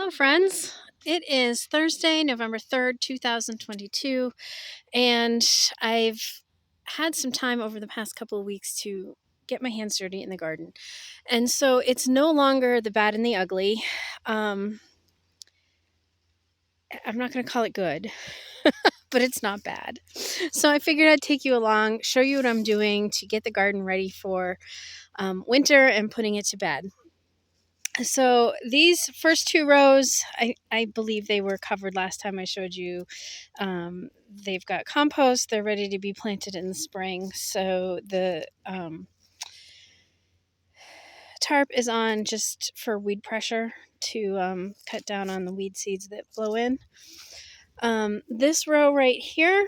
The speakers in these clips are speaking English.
Hello, friends. It is Thursday, November 3rd, 2022, and I've had some time over the past couple of weeks to get my hands dirty in the garden. And so it's no longer the bad and the ugly. Um, I'm not going to call it good, but it's not bad. So I figured I'd take you along, show you what I'm doing to get the garden ready for winter and putting it to bed. So these first two rows, I believe they were covered last time I showed you. They've got compost. They're ready to be planted in the spring. So the tarp is on just for weed pressure to cut down on the weed seeds that blow in. This row right here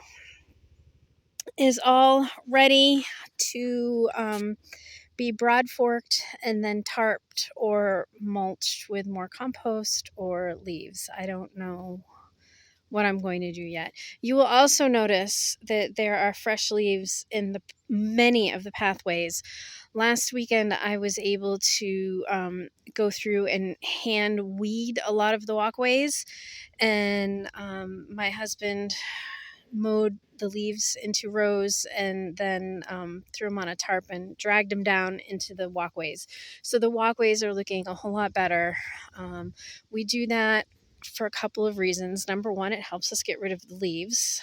is all ready to be broad forked and then tarped or mulched with more compost or leaves. I don't know what I'm going to do yet. You will also notice that there are fresh leaves in many of the pathways. Last weekend, I was able to go through and hand weed a lot of the walkways, and my husband mowed the leaves into rows and then threw them on a tarp and dragged them down into the walkways. So the walkways are looking a whole lot better. We do that for a couple of reasons. Number one, it helps us get rid of the leaves.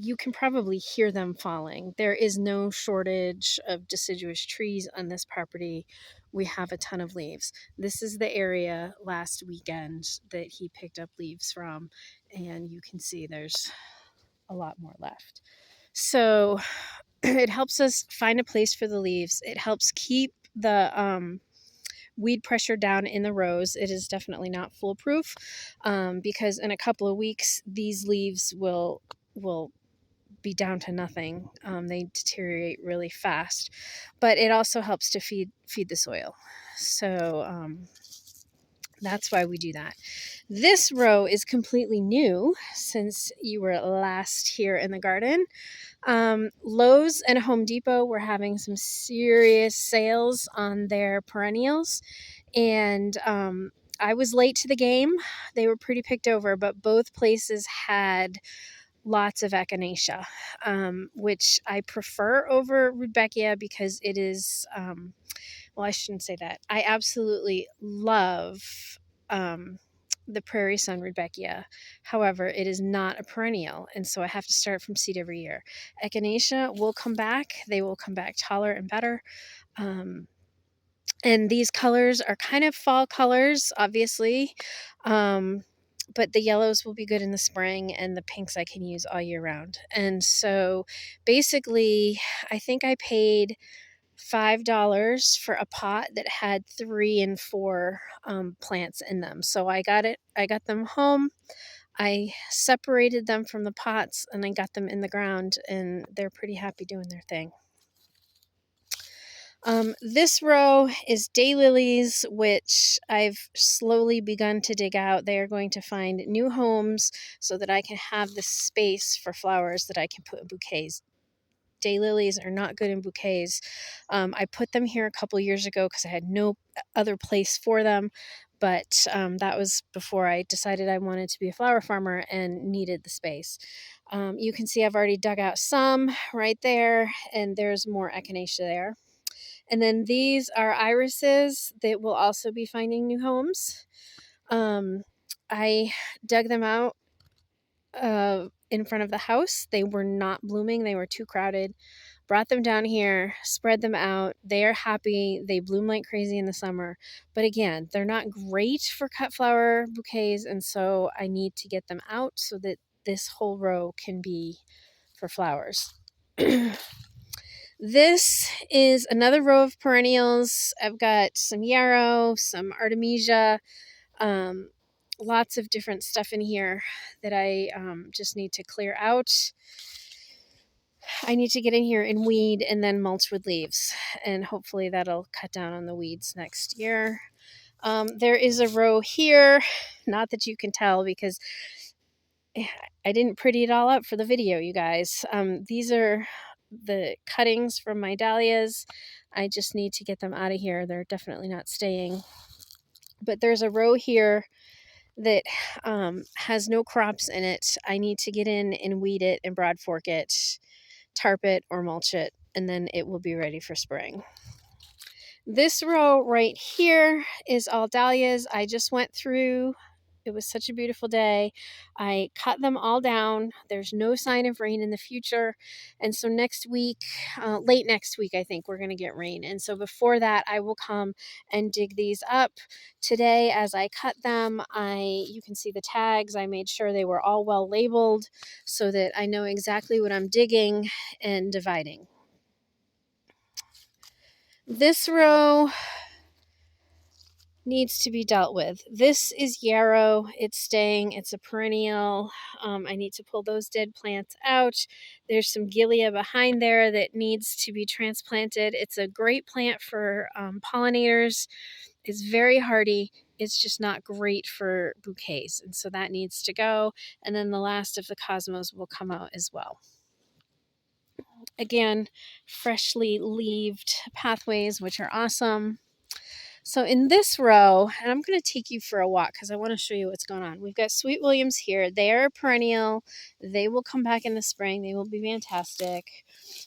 You can probably hear them falling. There is no shortage of deciduous trees on this property. We have a ton of leaves. This is the area last weekend that he picked up leaves from, and you can see there's a lot more left. So it helps us find a place for the leaves. It helps keep the weed pressure down in the rows. It is definitely not foolproof because in a couple of weeks, these leaves will be down to nothing. They deteriorate really fast, but it also helps to feed the soil. So that's why we do that. This row is completely new since you were last here in the garden. Lowe's and Home Depot were having some serious sales on their perennials, and I was late to the game. They were pretty picked over, but both places had lots of echinacea, which I prefer over rudbeckia because it is, well, I shouldn't say that. I absolutely love the prairie sun rudbeckia. However, it is not a perennial, and so I have to start from seed every year. Echinacea will come back. They will come back taller and better. And these colors are kind of fall colors, obviously. But the yellows will be good in the spring, and the pinks I can use all year round. And so basically, I think I paid $5 for a pot that had 3 and 4 plants in them. So I got them home. I separated them from the pots and I got them in the ground, and they're pretty happy doing their thing. This row is daylilies, which I've slowly begun to dig out. They are going to find new homes so that I can have the space for flowers that I can put in bouquets. Daylilies are not good in bouquets. I put them here a couple years ago because I had no other place for them, but that was before I decided I wanted to be a flower farmer and needed the space. You can see I've already dug out some right there, and there's more echinacea there. And then these are irises that will also be finding new homes. I dug them out in front of the house. They were not blooming. They were too crowded. Brought them down here, spread them out. They are happy. They bloom like crazy in the summer. But again, they're not great for cut flower bouquets. And so I need to get them out so that this whole row can be for flowers. This is another row of perennials. I've got some yarrow, some artemisia, lots of different stuff in here that I just need to clear out. I need to get in here and weed and then mulch with leaves, and hopefully that'll cut down on the weeds next year. There is a row here, not that you can tell because I didn't pretty it all up for the video, you guys. These are the cuttings from my dahlias. I just need to get them out of here. They're definitely not staying. but there's a row here that has no crops in it. I need to get in and weed it and broad fork it, tarp it or mulch it, and then it will be ready for spring. This row right here is all dahlias. I just went through. It was such a beautiful day. I cut them all down. There's no sign of rain in the future. And so next week, late next week, I think we're going to get rain. And so before that, I will come and dig these up. Today, as I cut them, you can see the tags. I made sure they were all well labeled so that I know exactly what I'm digging and dividing. This row needs to be dealt with. This is yarrow. It's staying. It's a perennial. I need to pull those dead plants out. There's some Gilia behind there that needs to be transplanted. It's a great plant for pollinators. It's very hardy. It's just not great for bouquets. And so that needs to go. And then the last of the cosmos will come out as well. Again, freshly leaved pathways, which are awesome. So in this row, and I'm going to take you for a walk because I want to show you what's going on. We've got Sweet Williams here. They are perennial. They will come back in the spring. They will be fantastic.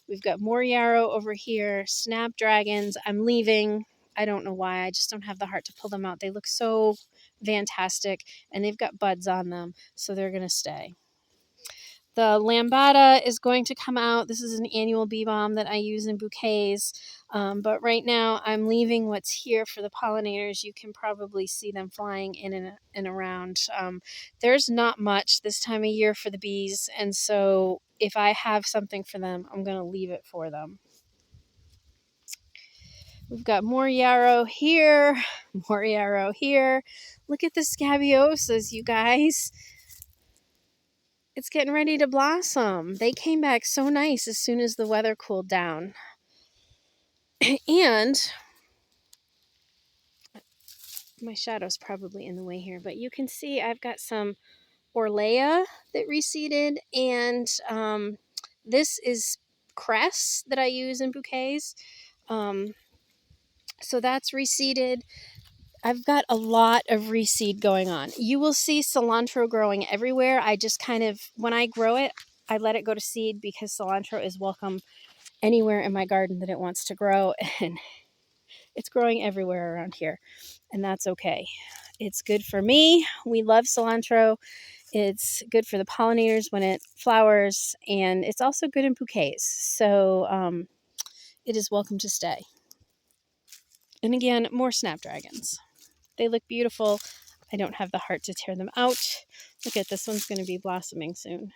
We've got more yarrow over here, snapdragons. I'm leaving. I don't know why. I just don't have the heart to pull them out. They look so fantastic, and they've got buds on them, so they're going to stay. The lambada is going to come out. This is an annual bee balm that I use in bouquets. But right now I'm leaving what's here for the pollinators. You can probably see them flying in and around. There's not much this time of year for the bees. And so if I have something for them, I'm going to leave it for them. We've got more yarrow here, more yarrow here. Look at the scabiosas, you guys. It's getting ready to blossom. They came back so nice as soon as the weather cooled down. And my shadow's probably in the way here, but you can see I've got some Orlea that reseeded, and this is cress that I use in bouquets. So that's reseeded. I've got a lot of reseed going on. You will see cilantro growing everywhere. I just kind of, when I grow it, I let it go to seed because cilantro is welcome anywhere in my garden that it wants to grow, and it's growing everywhere around here, and that's okay. It's good for me. We love cilantro. It's good for the pollinators when it flowers, and it's also good in bouquets. So it is welcome to stay. And again, more snapdragons. They look beautiful. I don't have the heart to tear them out. Look at this one's going to be blossoming soon.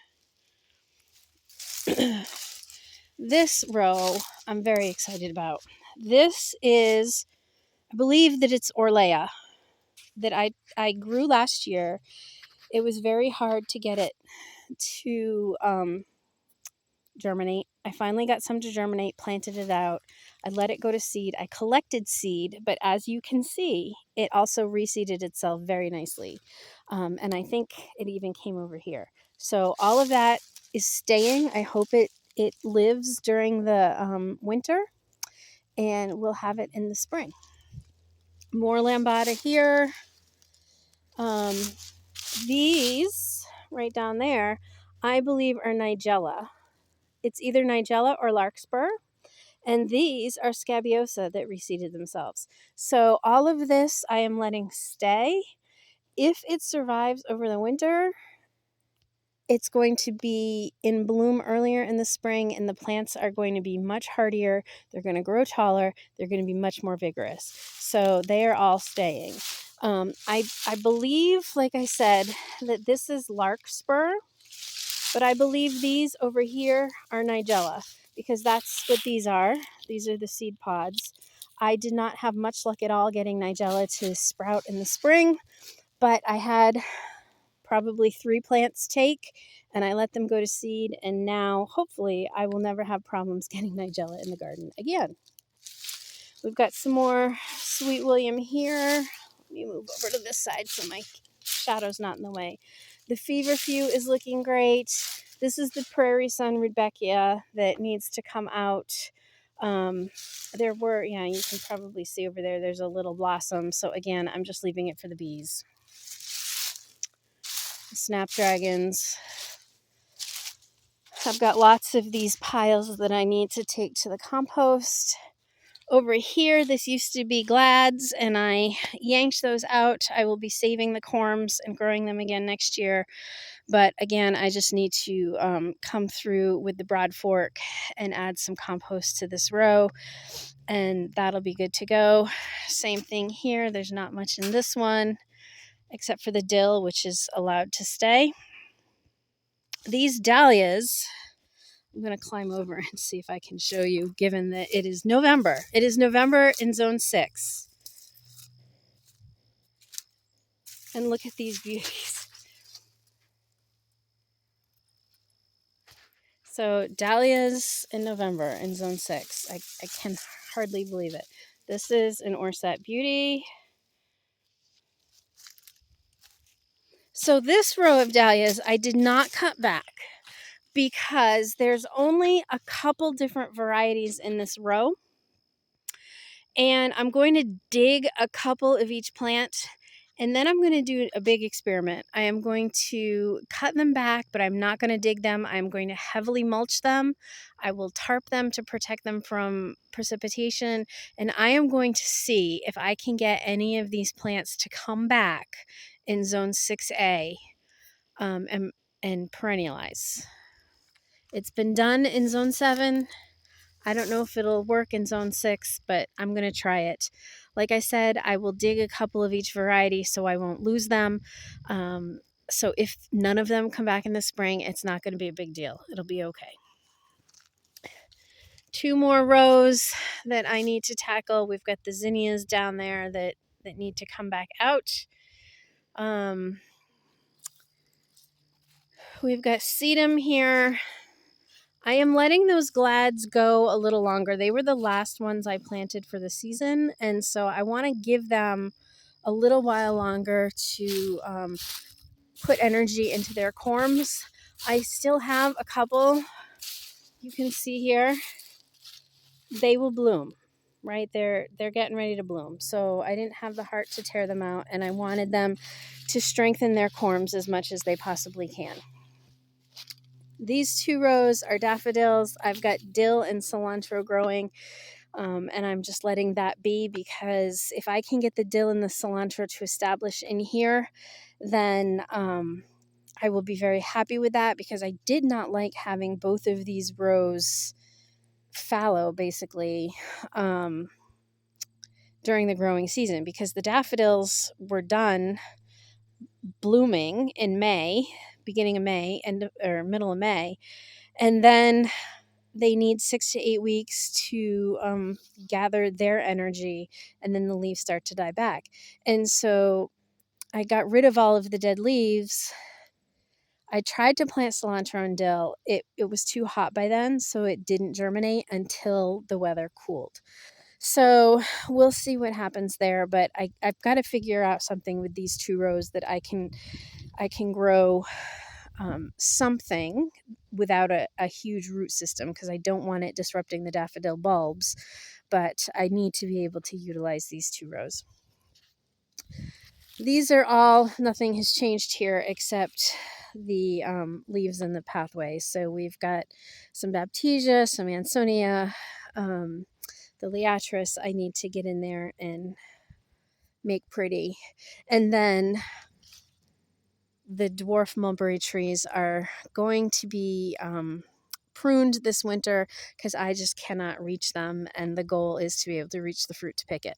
This row I'm very excited about. This is, I believe that it's Orlea that I grew last year. It was very hard to get it to germinate. I finally got some to germinate, planted it out. I let it go to seed. I collected seed, but as you can see, it also reseeded itself very nicely. And I think it even came over here. So all of that is staying. I hope it lives during the winter, and we'll have it in the spring. More lambada here. These right down there, I believe are Nigella. It's either Nigella or larkspur. And these are Scabiosa that reseeded themselves. So all of this I am letting stay. If it survives over the winter, it's going to be in bloom earlier in the spring, and the plants are going to be much hardier. They're going to grow taller. They're going to be much more vigorous. So they are all staying. I believe, like I said, that this is larkspur, but I believe these over here are Nigella, because that's what these are. These are the seed pods. I did not have much luck at all getting Nigella to sprout in the spring, but I had probably 3 plants take, and I let them go to seed, and now hopefully I will never have problems getting Nigella in the garden again. We've got some more Sweet William here. Let me move over to this side so my shadow's not in the way. The feverfew is looking great. This is the Prairie Sun Rudbeckia that needs to come out. Um, there were, yeah, you can probably see over there, there's a little blossom. So again, I'm just leaving it for the bees. Snapdragons. I've got lots of these piles that I need to take to the compost. Over here, this used to be glads, and I yanked those out. I will be saving the corms and growing them again next year. But again, I just need to come through with the broad fork and add some compost to this row, and that'll be good to go. Same thing here. There's not much in this one, except for the dill, which is allowed to stay. These dahlias, I'm going to climb over and see if I can show you, given that it is November. It is November in Zone 6. And look at these beauties. So dahlias in November in Zone 6. I can hardly believe it. This is an Orset Beauty. So this row of dahlias I did not cut back because there's only a couple different varieties in this row. And I'm going to dig a couple of each plant, and then I'm going to do a big experiment. I am going to cut them back, but I'm not going to dig them. I'm going to heavily mulch them. I will tarp them to protect them from precipitation, and I am going to see if I can get any of these plants to come back in Zone 6A and perennialize. It's been done in Zone 7. I don't know if it'll work in Zone 6, but I'm going to try it. Like I said, I will dig a couple of each variety so I won't lose them. So if none of them come back in the spring, it's not going to be a big deal. It'll be okay. 2 more rows that I need to tackle. We've got the zinnias down there that need to come back out. We've got sedum here. I am letting those glads go a little longer. They were the last ones I planted for the season, and so I want to give them a little while longer to put energy into their corms. I still have a couple. You can see here, they will bloom, right? They're getting ready to bloom. So I didn't have the heart to tear them out, and I wanted them to strengthen their corms as much as they possibly can. These 2 rows are daffodils. I've got dill and cilantro growing, and I'm just letting that be, because if I can get the dill and the cilantro to establish in here, then I will be very happy with that, because I did not like having both of these rows fallow, basically, during the growing season, because the daffodils were done blooming in May, beginning of May, or middle of May, and then they need 6 to 8 weeks to gather their energy, and then the leaves start to die back. And so I got rid of all of the dead leaves. I tried to plant cilantro and dill. It was too hot by then, so it didn't germinate until the weather cooled. So we'll see what happens there, but I've got to figure out something with these 2 rows that I can grow something without a huge root system, because I don't want it disrupting the daffodil bulbs, but I need to be able to utilize these 2 rows. These are all, nothing has changed here except the leaves in the pathway. So we've got some Baptisia, some Ansonia, the Liatris I need to get in there and make pretty. And then the dwarf mulberry trees are going to be pruned this winter, because I just cannot reach them, and the goal is to be able to reach the fruit to pick it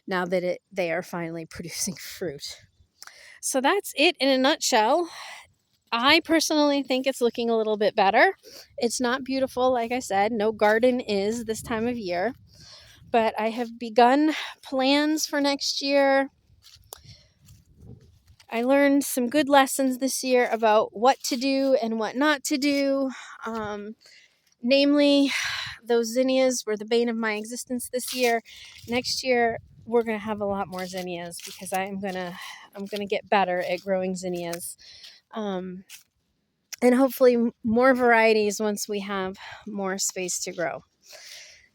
now that they are finally producing fruit. So that's it in a nutshell. I personally think it's looking a little bit better. It's not beautiful, like I said, no garden is this time of year, but I have begun plans for next year. I learned some good lessons this year about what to do and what not to do. Namely, those zinnias were the bane of my existence this year. Next year, we're going to have a lot more zinnias, because I'm going to get better at growing zinnias. And hopefully more varieties once we have more space to grow.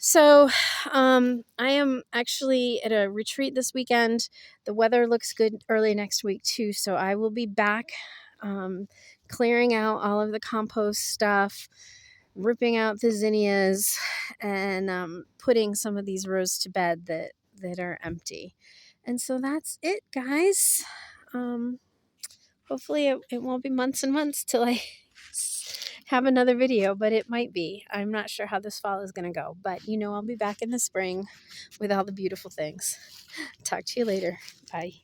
So, I am actually at a retreat this weekend. The weather looks good early next week too, so I will be back clearing out all of the compost stuff, ripping out the zinnias, and putting some of these rows to bed that are empty. And so that's it, guys. Hopefully it won't be months and months till I have another video, but it might be. I'm not sure how this fall is going to go, but I'll be back in the spring with all the beautiful things. Talk to you later. Bye.